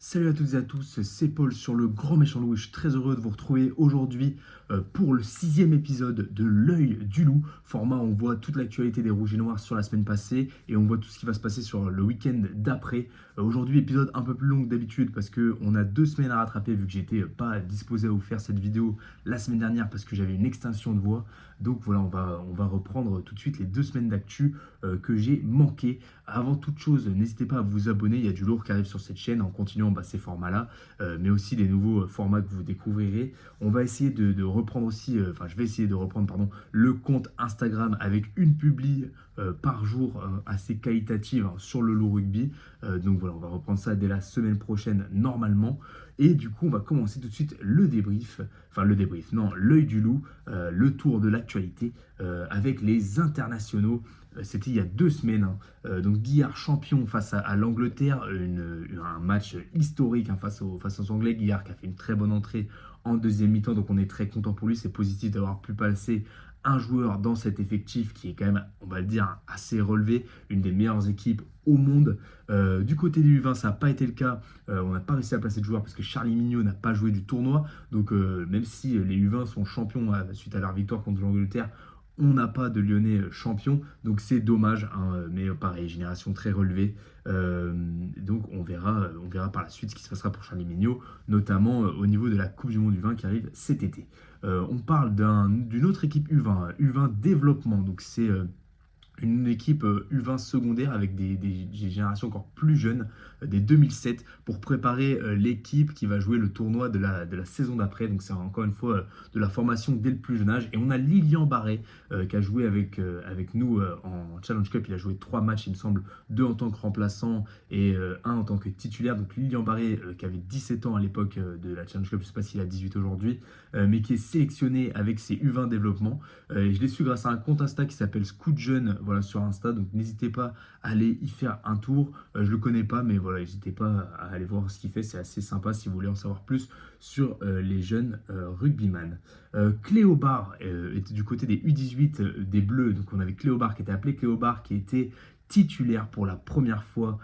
Salut à toutes et à tous, c'est Paul sur le Grand Méchant Loup et je suis très heureux de vous retrouver aujourd'hui pour le sixième épisode de L'œil du loup. Format, on voit toute l'actualité des Rouges et Noirs sur la semaine passée et on voit tout ce qui va se passer sur le week-end d'après. Aujourd'hui, épisode un peu plus long que d'habitude parce qu'on a 2 semaines à rattraper vu que j'étais pas disposé à vous faire cette vidéo la semaine dernière parce que j'avais une extinction de voix. Donc voilà, on va reprendre tout de suite les 2 semaines d'actu que j'ai manqué. Avant toute chose, n'hésitez pas à vous abonner, il y a du lourd qui arrive sur cette chaîne en continuant ces formats-là, mais aussi des nouveaux formats que vous découvrirez. On va essayer de reprendre aussi, je vais essayer de reprendre, pardon, le compte Instagram avec une publi par jour assez qualitative sur le loup rugby. Donc voilà, on va reprendre ça dès la semaine prochaine normalement. Et du coup, on va commencer tout de suite non, l'œil du loup, le tour de l'actualité avec les internationaux. C'était il y a 2 semaines, hein. Donc Guillard champion face à l'Angleterre, un match historique, hein, face aux Anglais. Guillard qui a fait une très bonne entrée en deuxième mi-temps, donc on est très content pour lui. C'est positif d'avoir pu passer un joueur dans cet effectif qui est quand même, on va le dire, assez relevé, une des meilleures équipes au monde. Du côté des U20, ça n'a pas été le cas. On n'a pas réussi à placer de joueur parce que Charlie Mignot n'a pas joué du tournoi. Donc même si les U20 sont champions suite à leur victoire contre l'Angleterre, on n'a pas de Lyonnais champion, donc c'est dommage, hein, mais pareil, génération très relevée. Donc on verra par la suite ce qui se passera pour Charlie Mignot, notamment au niveau de la Coupe du Monde U20 qui arrive cet été. On parle d'une autre équipe U20, U20 développement, donc c'est une équipe U20 secondaire avec des générations encore plus jeunes, des 2007, pour préparer l'équipe qui va jouer le tournoi de la saison d'après. Donc c'est encore une fois de la formation dès le plus jeune âge. Et on a Lilian Barré qui a joué avec nous en Challenge Cup. Il a joué 3 matchs, il me semble, 2 en tant que remplaçant et un en tant que titulaire. Donc Lilian Barré qui avait 17 ans à l'époque de la Challenge Cup, je ne sais pas s'il a 18 aujourd'hui, mais qui est sélectionné avec ses U20 développement. Et je l'ai su grâce à un compte Insta qui s'appelle Scoot Jeune, voilà, sur Insta. Donc n'hésitez pas à aller y faire un tour. Je le connais pas, mais voilà, n'hésitez pas à aller voir ce qu'il fait. C'est assez sympa si vous voulez en savoir plus sur les jeunes rugbyman. Cléobar était du côté des U18 des Bleus. Donc on avait Cléobar qui était appelé Cléobar, qui était titulaire pour la première fois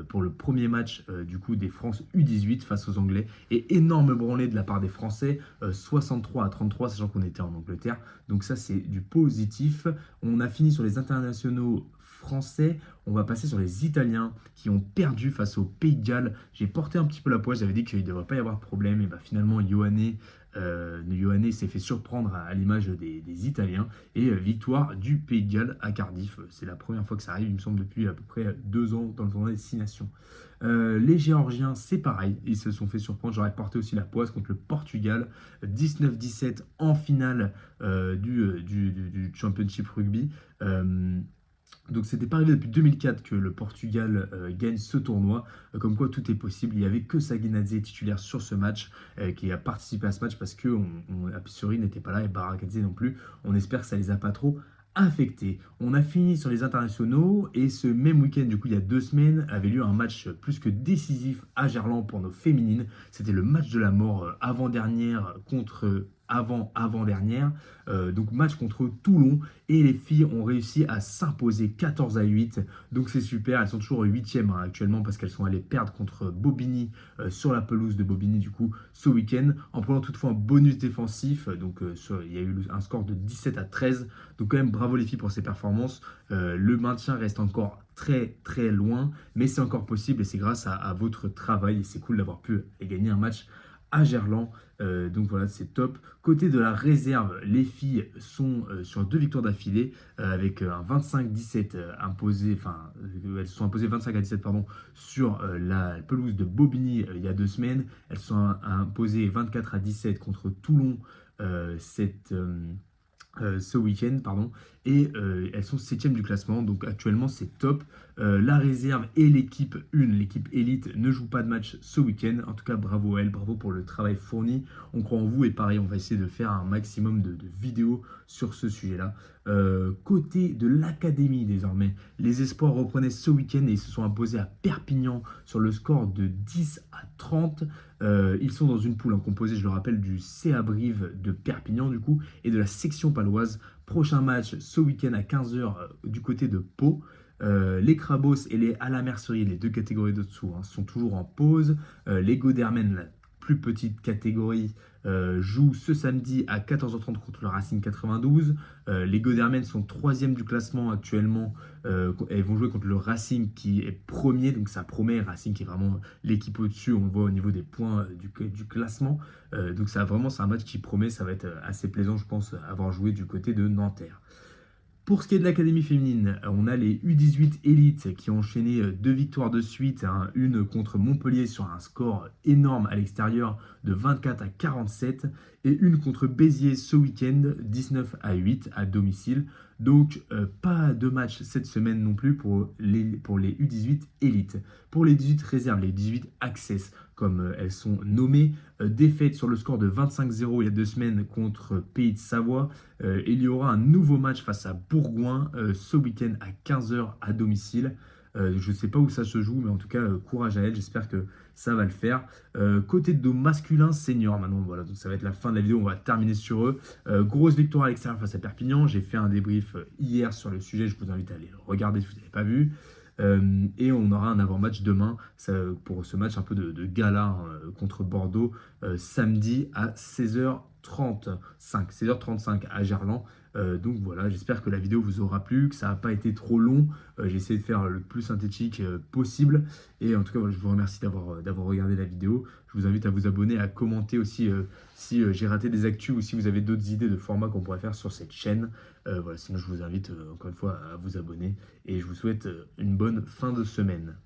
pour le premier match du coup des France U18 face aux Anglais, et énorme branlée de la part des Français, 63-33, sachant qu'on était en Angleterre, donc ça c'est du positif. On a fini sur les internationaux français, on va passer sur les Italiens qui ont perdu face au Pays de Galles. J'ai porté un petit peu la poisse, j'avais dit qu'il ne devrait pas y avoir de problème, et finalement Ioane s'est fait surprendre à l'image des Italiens, et victoire du Pays de Galles à Cardiff. C'est la première fois que ça arrive, il me semble, depuis à peu près 2 ans dans le tournoi des 6 nations. Les Géorgiens, c'est pareil, ils se sont fait surprendre. J'aurais porté aussi la poisse contre le Portugal, 19-17 en finale du Championship Rugby. Donc c'était pas arrivé depuis 2004 que le Portugal gagne ce tournoi. Comme quoi tout est possible. Il n'y avait que Saguinazzi titulaire sur ce match, qui a participé à ce match parce que Apissori n'était pas là et Barakadze non plus. On espère que ça les a pas trop affectés. On a fini sur les internationaux et ce même week-end, du coup il y a 2 semaines, avait lieu un match plus que décisif à Gerland pour nos féminines. C'était le match de la mort avant-dernière contre avant-dernière. Donc match contre Toulon, et les filles ont réussi à s'imposer 14-8. Donc c'est super, elles sont toujours 8e actuellement parce qu'elles sont allées perdre contre Bobigny sur la pelouse de Bobigny du coup ce week-end, en prenant toutefois un bonus défensif. Donc il y a eu un score de 17-13. Donc quand même bravo les filles pour ces performances. Le maintien reste encore très très loin, mais c'est encore possible et c'est grâce à votre travail, et c'est cool d'avoir pu gagner un match à Gerland. Donc voilà, c'est top. Côté de la réserve, les filles sont sur 2 victoires d'affilée avec un 25-17 imposé, elles se sont imposées 25-17 pardon, sur la pelouse de Bobigny il y a 2 semaines. Elles se sont imposées 24-17 contre Toulon ce week-end, pardon, et elles sont 7e du classement, donc actuellement c'est top. La réserve et l'équipe 1, l'équipe élite, ne joue pas de match ce week-end. En tout cas, bravo à elle, bravo pour le travail fourni. On croit en vous, et pareil, on va essayer de faire un maximum de vidéos sur ce sujet-là. Côté de l'académie désormais, les espoirs reprenaient ce week-end et ils se sont imposés à Perpignan sur le score de 10-30. Ils sont dans une poule composée, je le rappelle, du CA Brive de Perpignan du coup et de la section paloise. Prochain match ce week-end à 15h du côté de Pau. Les Crabos et les À la Mercerie, les deux catégories de-dessous, hein, sont toujours en pause. Les Godermen, la plus petite catégorie, jouent ce samedi à 14h30 contre le Racing 92. Les Godermen sont troisième du classement actuellement. Elles vont jouer contre le Racing qui est premier, donc ça promet. Racing qui est vraiment l'équipe au-dessus, on le voit au niveau des points du classement. Donc ça, vraiment, c'est un match qui promet, ça va être assez plaisant, je pense, avoir joué du côté de Nanterre. Pour ce qui est de l'académie féminine, on a les U18 élites qui ont enchaîné deux victoires de suite, hein, une contre Montpellier sur un score énorme à l'extérieur de 24-47 et une contre Béziers ce week-end 19-8 à domicile. Donc pas de match cette semaine non plus pour les U18 élites. Pour les 18 réserves, les 18 access comme elles sont nommées, défaite sur le score de 25-0 il y a 2 semaines contre Pays de Savoie. Il y aura un nouveau match face à Bourgoin ce week-end à 15h à domicile. Je ne sais pas où ça se joue, mais en tout cas, courage à elle. J'espère que ça va le faire. Côté de nos masculins seniors, maintenant, voilà, donc ça va être la fin de la vidéo. On va terminer sur eux. Grosse victoire à l'extérieur face à Perpignan. J'ai fait un débrief hier sur le sujet. Je vous invite à aller le regarder si vous n'avez pas vu. Et on aura un avant-match demain pour ce match un peu de gala hein, contre Bordeaux samedi à 16h35 à Gerland. Donc voilà, j'espère que la vidéo vous aura plu, que ça n'a pas été trop long. J'ai essayé de faire le plus synthétique possible. Et en tout cas, voilà, je vous remercie d'avoir regardé la vidéo. Je vous invite à vous abonner, à commenter aussi si j'ai raté des actus ou si vous avez d'autres idées de formats qu'on pourrait faire sur cette chaîne. Voilà, sinon, je vous invite encore une fois à vous abonner et je vous souhaite une bonne fin de semaine.